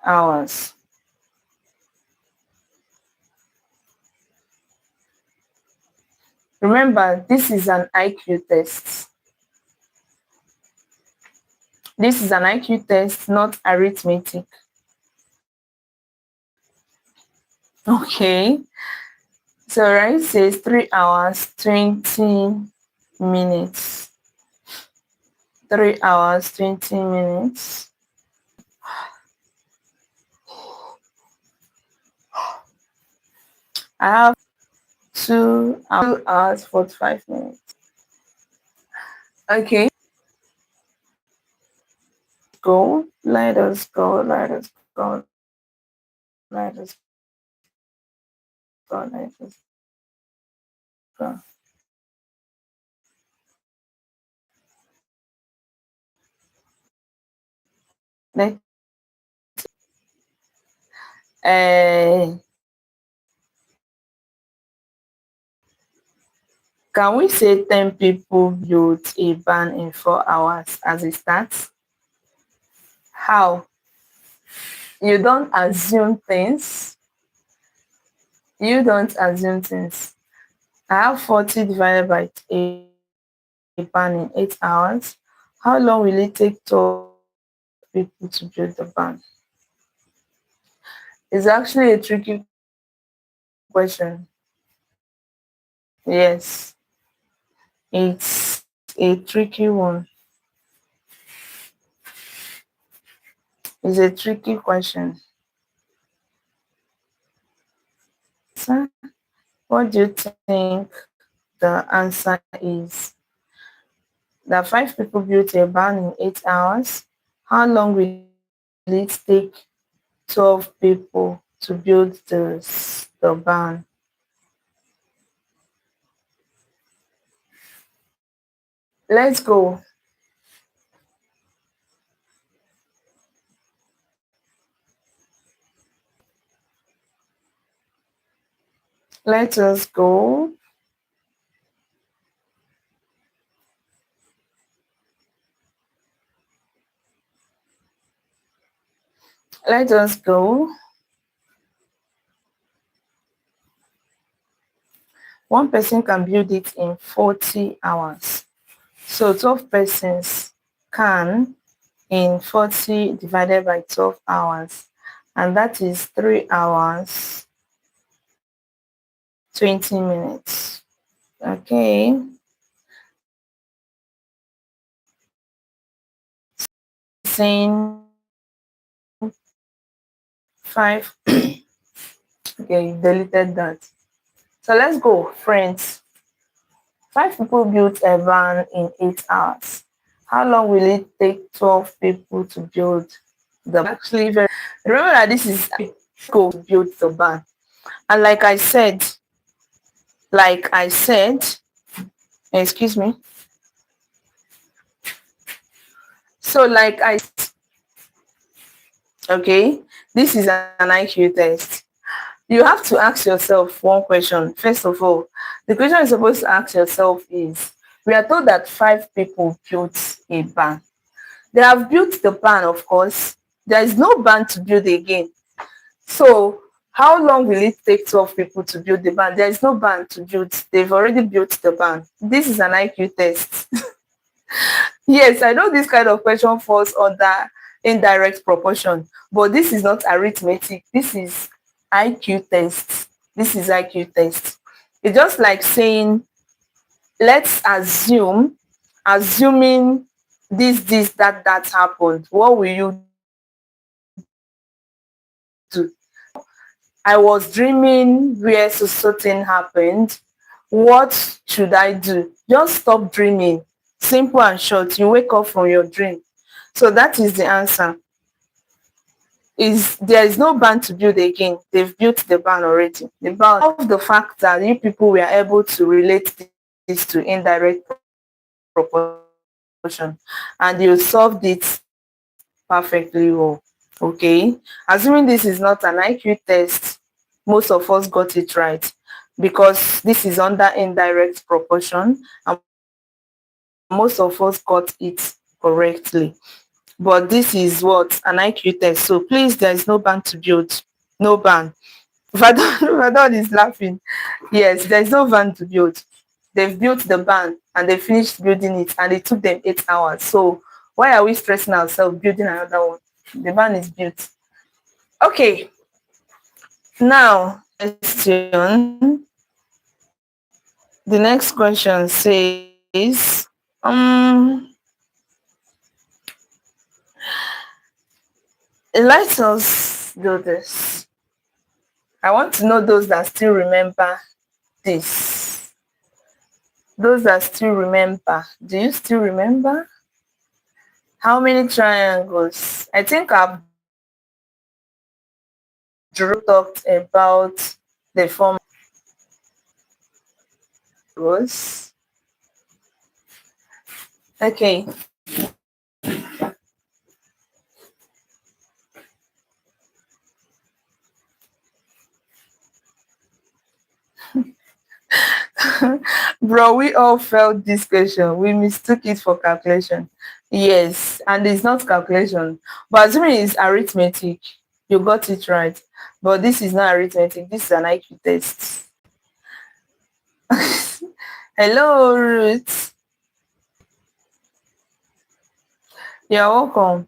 hours. Remember, this is an IQ test. This is an IQ test, not arithmetic. Okay. So right says 3 hours, 20 minutes. 3 hours, 20 minutes. I have 2 hours, 45 minutes. Okay. Go. Let us go. Let us go. Let us go. Let us go. Let uh Can we say 10 people built a barn in 4 hours as it starts? How? You don't assume things. You don't assume things. I have 40 divided by a barn in 8 hours. How long will it take 12 people to build the barn? It's actually a tricky question. Yes, it's a tricky one. It's a tricky question. Answer? What do you think the answer is? That 5 people built a barn in 8 hours. How long will it take 12 people to build the barn? Let's go. Let us go. Let us go. One person can build it in 40 hours. So 12 persons can in 40 divided by 12 hours. And that is 3 hours, 20 minutes. Okay. Saying 5. Okay, you deleted that. So let's go, friends. 5 people built a van in 8 hours. How long will it take 12 people to build the van? Actually, very remember that this is go build the van. And like I said, excuse me. So okay, this is an IQ test. You have to ask yourself one question. First of all, the question you're supposed to ask yourself is, we are told that 5 people built a barn. They have built the barn, of course. There is no barn to build again. So how long will it take 12 people to build the barn? There is no barn to build. They've already built the barn. This is an IQ test. Yes, I know this kind of question falls under indirect proportion, but this is not arithmetic. This is IQ test. This is IQ test. It's just like saying, let's assuming that happened. What will you do? I was dreaming where something happened. What should I do? Just stop dreaming. Simple and short. You wake up from your dream. So that is the answer. Is there is no barn to build again. They've built the barn already. The barn of the fact that you people were able to relate this to indirect proportion, and you solved it perfectly well. Okay. Assuming this is not an IQ test, most of us got it right because this is under indirect proportion and most of us got it correctly. But this is what an IQ test. So please, there is no barn to build. No barn. Vadon, Vadon is laughing. Yes, there's no van to build. They've built the barn and they finished building it and it took them 8 hours. So why are we stressing ourselves building another one? The barn is built. Okay. Now the next question says, let us do this. I want to know those that still remember this. Those that still remember. Do you still remember? How many triangles? I think I've talked about the form was. Okay. Bro, we all felt this question. We mistook it for calculation. Yes, and it's not calculation. But assuming it's arithmetic, you got it right. But this is not arithmetic. This is an IQ test. Hello, Ruth. You're welcome.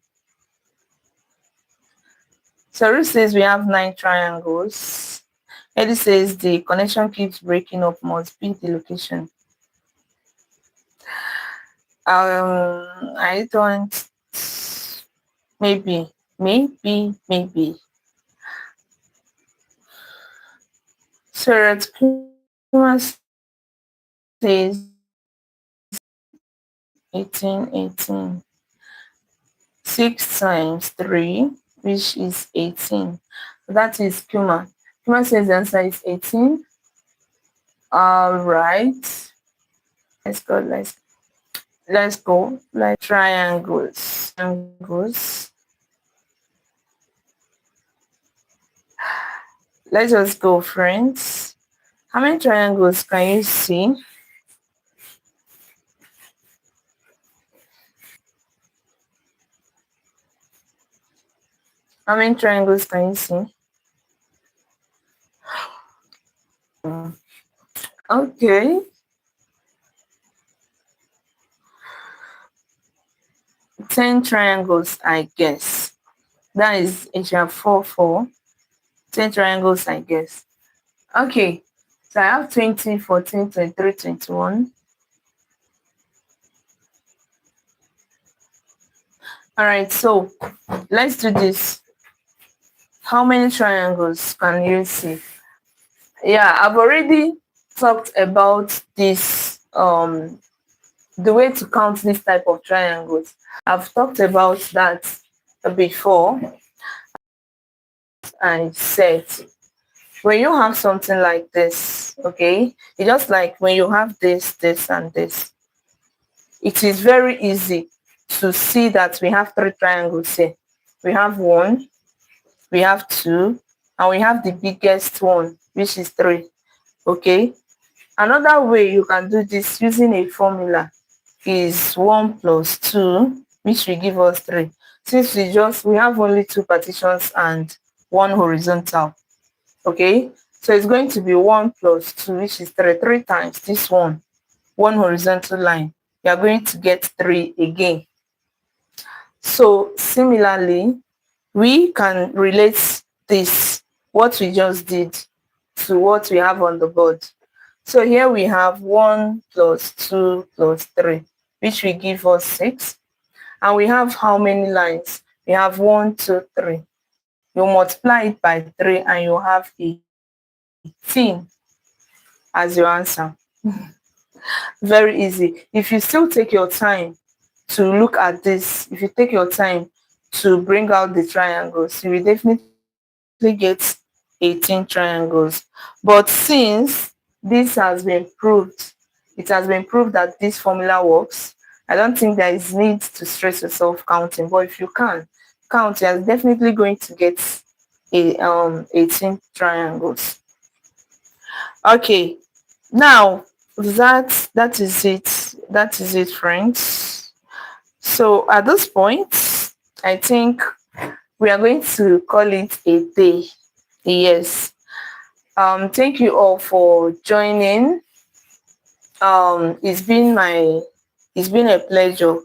So Ruth says we have 9 triangles. Eddie says the connection keeps breaking up. Must be the location. I don't. Maybe. So Kuma says 18. 6 times 3, which is 18. That is Kuma. Kuma says the answer is 18. All right. Let's go. Like triangles. Let's just go, friends. How many triangles can you see? How many triangles can you see? Okay. 10 triangles, I guess. That is HF 4. 10 triangles, I guess. Okay. So I have 20, 14, 23, 21. All right, so let's do this. How many triangles can you see? Yeah, I've already talked about this, the way to count this type of triangles. I've talked about that before. I said, when you have something like this, okay, it's just like when you have this, and this, it is very easy to see that we have 3 triangles here. We have 1, we have 2, and we have the biggest one, which is 3. Okay. Another way you can do this using a formula is 1 plus 2, which will give us 3. Since we have only 2 partitions and 1 horizontal. Okay. So it's going to be 1 plus 2, which is 3. 3 times this one horizontal line. You are going to get 3 again. So similarly, we can relate this, what we just did, to what we have on the board. So here we have 1 plus 2 plus 3, which will give us 6. And we have how many lines? We have 1, 2, 3. You multiply it by 3 and you have 18 as your answer. Very easy. If you still take your time to look at this, if you take your time to bring out the triangles, you will definitely get 18 triangles. But since this has been proved, it has been proved that this formula works, I don't think there is need to stress yourself counting. But if you can count, you're definitely going to get 18 triangles. Okay, now that is it, friends. So at this point, I think we are going to call it a day. Yes. Thank you all for joining. It's been a pleasure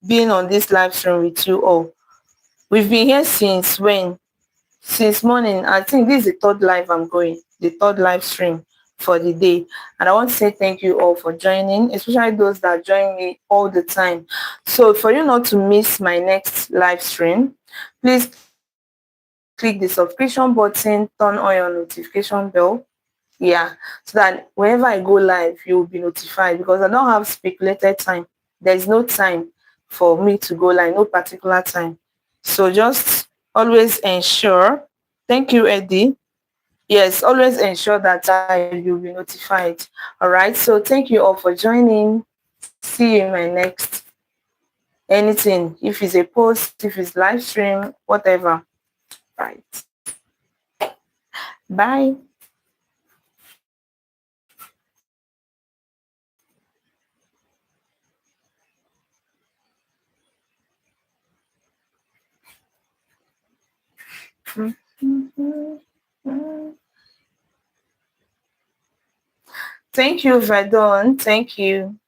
being on this live stream with you all. We've been here since when? Since morning. I think this is the third live I'm going, the third live stream for the day. And I want to say thank you all for joining, especially those that join me all the time. So for you not to miss my next live stream, please click the subscription button, turn on your notification bell. Yeah, so that whenever I go live, you will be notified, because I don't have speculated time. There's no time for me to go live, no particular time. So just always ensure. Thank you, Eddie. Yes, always ensure that you'll be notified. All right. So thank you all for joining. See you in my next anything. If it's a post, if it's live stream, whatever. Right. Bye. Thank you, Verdon. Thank you.